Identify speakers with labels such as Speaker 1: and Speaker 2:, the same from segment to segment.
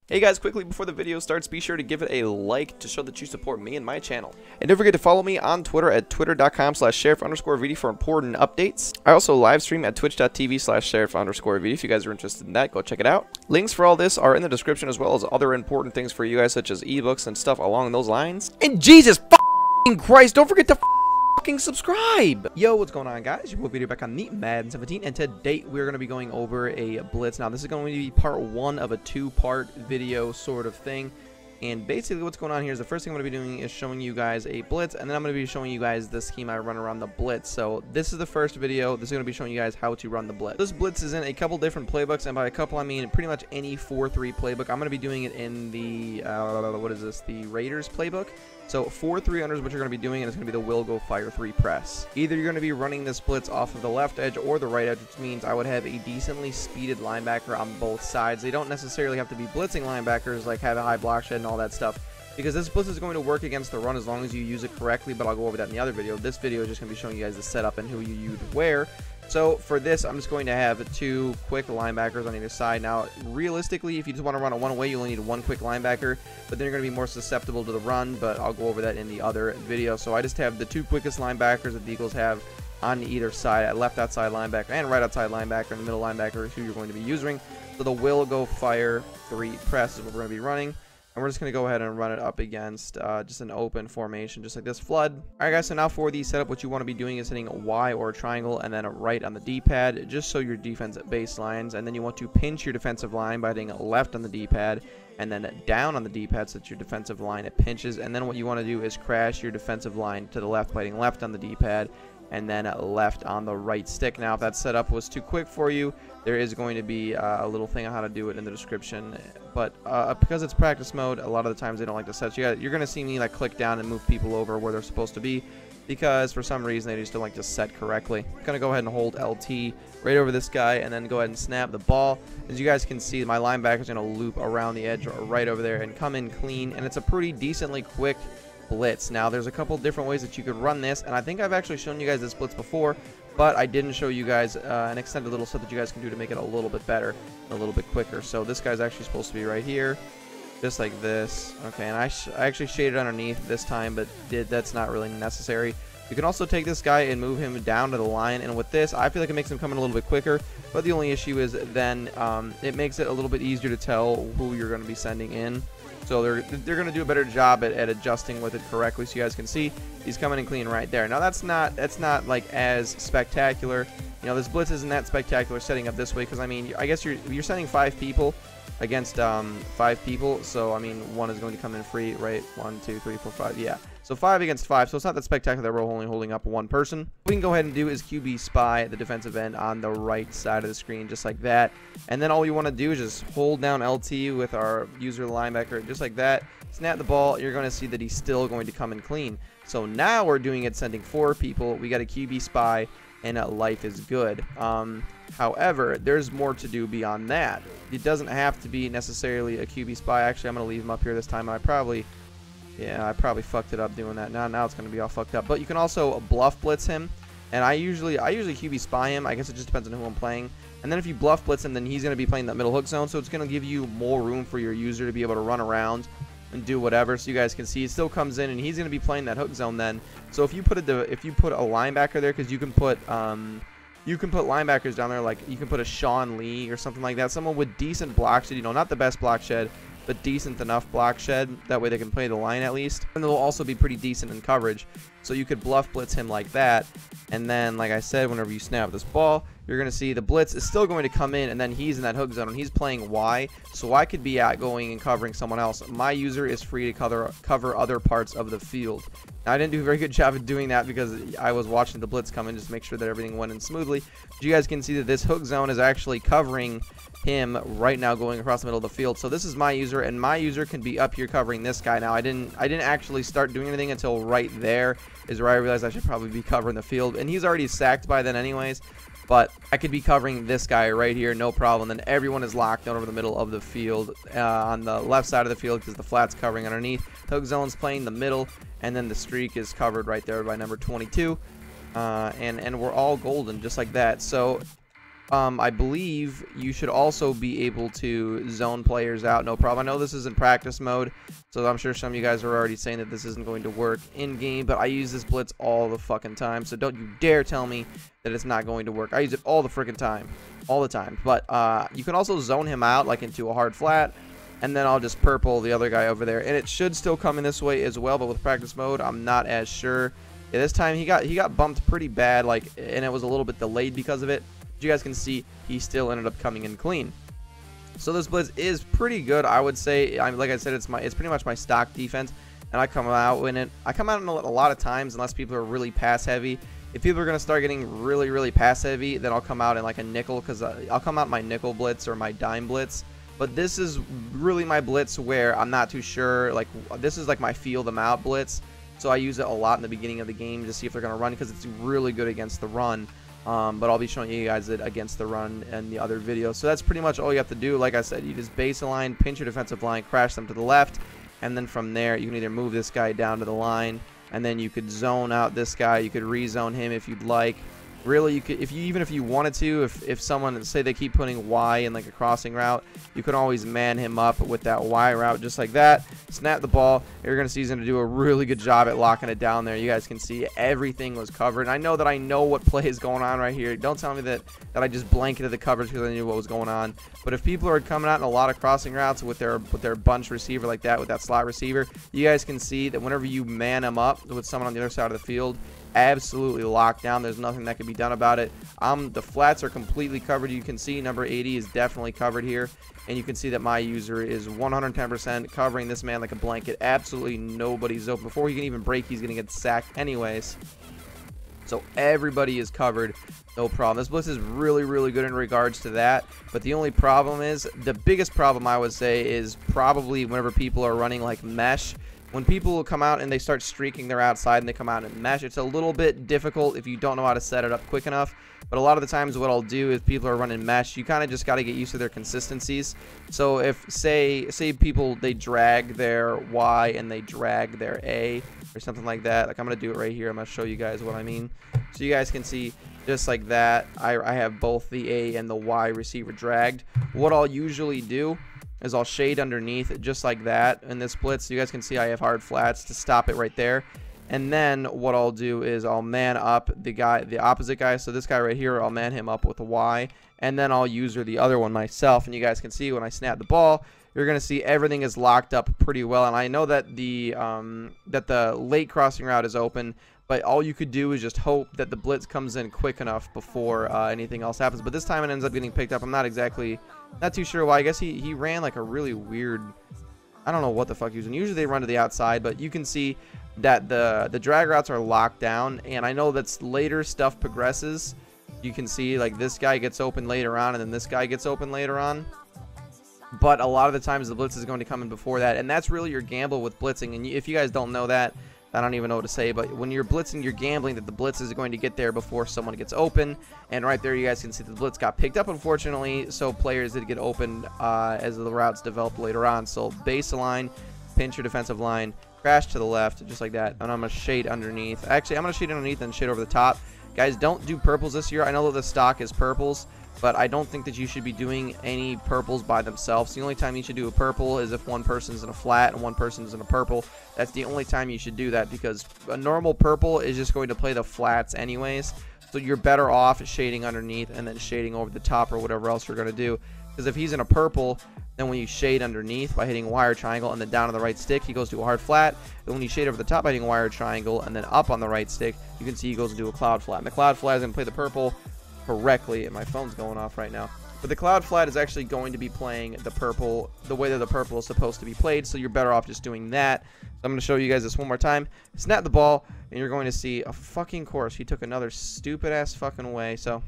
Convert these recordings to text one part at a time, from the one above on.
Speaker 1: Hey guys, quickly before the video starts, be sure to give it a like to show that you support me and my channel. And don't forget to follow me on Twitter at twitter.com/sheriff_VD for important updates. I also live stream at twitch.tv/sheriff_VD. If you guys are interested in that, go check it out. Links for all this are in the description, as well as other important things for you guys, such as ebooks and stuff along those lines. And Jesus f***ing Christ, don't forget to fucking subscribe. Yo, what's going on, guys? Your boy video back on the Madden 17, and today we're going to be going over a blitz. Now this is going to be part one of a two-part video sort of thing, and basically what's going on here is the first thing I'm going to be doing is showing you guys a blitz, and then I'm going to be showing you guys the scheme I run around the blitz. So this is the first video. This is going to be showing you guys how to run the blitz. This blitz is in a couple different playbooks, and by a couple I mean pretty much any 4-3 playbook. I'm going to be doing it in the what is this, the Raiders playbook. So 4-3 unders, what you're going to be doing, and it's going to be the will go fire 3 press. Either you're going to be running this blitz off of the left edge or the right edge, which means I would have a decently speeded linebacker on both sides. They don't necessarily have to be blitzing linebackers, like have a high block shed and all that stuff, because this blitz is going to work against the run as long as you use it correctly, but I'll go over that in the other video. This video is just going to be showing you guys the setup and who you use where. So for this, I'm just going to have 2 quick linebackers on either side. Now, realistically, if you just want to run it one way, you only need 1 quick linebacker, but then you're going to be more susceptible to the run, but I'll go over that in the other video. So I just have the 2 quickest linebackers that the Eagles have on either side, at left outside linebacker and right outside linebacker, and the middle linebacker is who you're going to be using. So the will go fire 3 press is what we're going to be running. And we're just going to go ahead and run it up against just an open formation, just like this flood. Alright guys, so now for the setup, what you want to be doing is hitting Y or a triangle and then a right on the D-pad, just so your defense baselines. And then you want to pinch your defensive line by hitting left on the D-pad and then down on the D-pad so that your defensive line it pinches. And then what you want to do is crash your defensive line to the left by hitting left on the D-pad and then left on the right stick. Now if that setup was too quick for you, there is going to be a little thing on how to do it in the description, but because it's practice mode, a lot of the times they don't like to set. You're going to see me like click down and move people over where they're supposed to be, because for some reason they just don't like to set correctly. I'm going to go ahead and hold LT right over this guy and then go ahead and snap the ball. As you guys can see, my linebacker is going to loop around the edge right over there and come in clean, and it's a pretty decently quick blitz. Now there's a couple different ways that you could run this, and I think I've actually shown you guys this blitz before, but I didn't show you guys an extended little set that you guys can do to make it a little bit better, a little bit quicker. So this guy's actually supposed to be right here, just like this. Okay, and I actually shaded underneath this time, but that's not really necessary. You can also take this guy and move him down to the line, and with this, I feel like it makes him come in a little bit quicker, but the only issue is then it makes it a little bit easier to tell who you're going to be sending in. So they're going to do a better job at adjusting with it correctly. So you guys can see he's coming in clean right there. Now that's not like as spectacular. You know, this blitz isn't that spectacular setting up this way, because I mean, I guess you're sending 5 people against 5 people. So I mean, 1 is going to come in free, right? 1, 2, 3, 4, 5. Yeah. So 5 against 5. So it's not that spectacular that we're only holding up 1 person. What we can go ahead and do is QB spy the defensive end on the right side of the screen, just like that. And then all you want to do is just hold down LT with our user linebacker, just like that. Snap the ball. You're going to see that he's still going to come in clean. So now we're doing it sending 4 people. We got a QB spy, and life is good. However, there's more to do beyond that. It doesn't have to be necessarily a QB spy. Actually, I'm going to leave him up here this time. I probably fucked it up doing that. Now it's going to be all fucked up. But you can also bluff blitz him, and I usually QB spy him. I guess it just depends on who I'm playing. And then if you bluff blitz him, then he's going to be playing that middle hook zone, so it's going to give you more room for your user to be able to run around and do whatever. So you guys can see he still comes in, and he's going to be playing that hook zone then. So if you put a linebacker there, because you can put linebackers down there, like you can put a Sean Lee or something like that, someone with decent block shed, you know, not the best block shed, but decent enough block shed. That way they can play the line at least, and they'll also be pretty decent in coverage. So you could bluff blitz him like that, and then like I said, whenever you snap this ball, you're going to see the blitz is still going to come in, and then he's in that hook zone and he's playing Y, so I could be out going and covering someone else. My user is free to cover other parts of the field. Now, I didn't do a very good job of doing that because I was watching the blitz come in just to make sure that everything went in smoothly. But you guys can see that this hook zone is actually covering him right now, going across the middle of the field. So this is my user, and my user can be up here covering this guy. Now I didn't actually start doing anything until right there is where I realized I should probably be covering the field, and he's already sacked by then anyways. But I could be covering this guy right here, no problem. Then everyone is locked down over the middle of the field on the left side of the field, because the flat's covering underneath. Hook zone's playing the middle, and then the streak is covered right there by number 22. And we're all golden just like that. So I believe you should also be able to zone players out, no problem. I know this is in practice mode, so I'm sure some of you guys are already saying that this isn't going to work in game, but I use this blitz all the fucking time, so don't you dare tell me that it's not going to work. I use it all the freaking time, all the time. But you can also zone him out like into a hard flat, and then I'll just purple the other guy over there, and it should still come in this way as well, but with practice mode, I'm not as sure. Yeah, this time he got bumped pretty bad, like, and it was a little bit delayed because of it. You guys can see he still ended up coming in clean. So this blitz is pretty good, I would say. Like I said, it's pretty much my stock defense, and I come out in it. I come out in a lot of times unless people are really pass heavy. If people are gonna start getting really pass heavy, then I'll come out in like a nickel, because I'll come out my nickel blitz or my dime blitz. But this is really my blitz where I'm not too sure. Like, this is like my feel them out blitz, so I use it a lot in the beginning of the game to see if they're gonna run, because it's really good against the run. But I'll be showing you guys it against the run in the other video. So that's pretty much all you have to do. Like I said, you just base a line, pinch your defensive line, crash them to the left, and then from there you can either move this guy down to the line, and then you could zone out this guy. You could rezone him if you'd like. Really, you could, even if you wanted to, if someone, say they keep putting Y in like a crossing route, you can always man him up with that Y route just like that. Snap the ball. You're going to see he's going to do a really good job at locking it down there. You guys can see everything was covered. And I know that I know what play is going on right here. Don't tell me that I just blanketed the coverage because I knew what was going on. But if people are coming out in a lot of crossing routes with their bunch receiver like that, with that slot receiver, you guys can see that whenever you man them up with someone on the other side of the field, absolutely locked down. There's nothing that can be done about it. The flats are completely covered. You can see number 80 is definitely covered here, and you can see that my user is 110% covering this man like a blanket. Absolutely nobody's open. Before he can even break, he's gonna get sacked anyways. So everybody is covered, no problem. This blitz is really good in regards to that, but the only problem is, the biggest problem I would say is probably whenever people are running like mesh. When people come out and they start streaking their outside and they come out and mesh, it's a little bit difficult if you don't know how to set it up quick enough. But a lot of the times what I'll do is, people are running mesh, you kind of just got to get used to their consistencies. So if, say people, they drag their Y and they drag their A or something like that. Like, I'm going to do it right here. I'm going to show you guys what I mean. So you guys can see, just like that, I have both the A and the Y receiver dragged. What I'll usually do is I'll shade underneath just like that in this blitz. So you guys can see I have hard flats to stop it right there. And then what I'll do is I'll man up the opposite guy. So this guy right here, I'll man him up with a Y, and then I'll user the other one myself. And you guys can see when I snap the ball, you're gonna see everything is locked up pretty well. And I know that the late crossing route is open, but all you could do is just hope that the blitz comes in quick enough before anything else happens. But this time it ends up getting picked up. I'm not too sure why. I guess he ran like a really weird, I don't know what the fuck he was doing. Usually they run to the outside, but you can see that the drag routes are locked down. And I know that's later stuff progresses. You can see like this guy gets open later on, and then this guy gets open later on. But a lot of the times the blitz is going to come in before that, and that's really your gamble with blitzing. And if you guys don't know that, I don't even know what to say, but when you're blitzing, you're gambling that the blitz is going to get there before someone gets open. And right there you guys can see the blitz got picked up, unfortunately, so players did get open as the routes developed later on. So base line, pinch your defensive line, crash to the left, just like that, and I'm going to shade underneath. Actually, I'm going to shade underneath and shade over the top. Guys, don't do purples this year. I know that the stock is purples, but I don't think that you should be doing any purples by themselves. The only time you should do a purple is if one person's in a flat and one person's in a purple. That's the only time you should do that, because a normal purple is just going to play the flats anyways. So you're better off shading underneath and then shading over the top or whatever else you're going to do. Because if he's in a purple, then when you shade underneath by hitting wire triangle and then down on the right stick, he goes to a hard flat. Then when you shade over the top by hitting wire triangle and then up on the right stick, you can see he goes into a cloud flat. And the cloud flat is going to play the purple correctly, and my phone's going off right now. But the cloud flat is actually going to be playing the purple the way that the purple is supposed to be played, so you're better off just doing that. So I'm going to show you guys this one more time. Snap the ball, and you're going to see a fucking course. He took another stupid-ass fucking way, so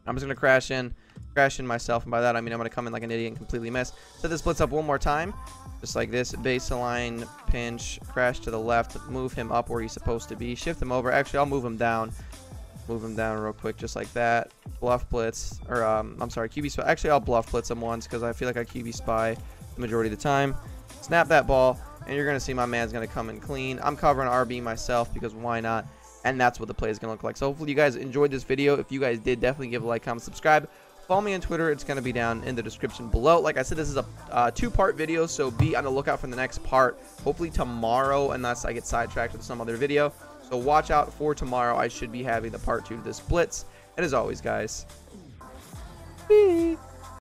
Speaker 1: I'm just going to crash in myself, and by that I mean I'm going to come in like an idiot and completely miss. Set this blitz up one more time, just like this. Baseline, pinch, crash to the left, move him up where he's supposed to be, shift him over. Actually, I'll move him down. Move him down real quick, just like that. Bluff blitz, or I'm sorry, QB spy. Actually, I'll bluff blitz him once because I feel like I QB spy the majority of the time. Snap that ball, and you're going to see my man's going to come in clean. I'm covering RB myself because why not? and that's what the play is going to look like. So hopefully you guys enjoyed this video. If you guys did, definitely give a like, comment, subscribe. Follow me on Twitter. It's going to be down in the description below. Like I said, this is a two-part video, so be on the lookout for the next part. Hopefully tomorrow, unless I get sidetracked with some other video. So watch out for tomorrow. I should be having the part 2 to this Blitz. And as always, guys, peace.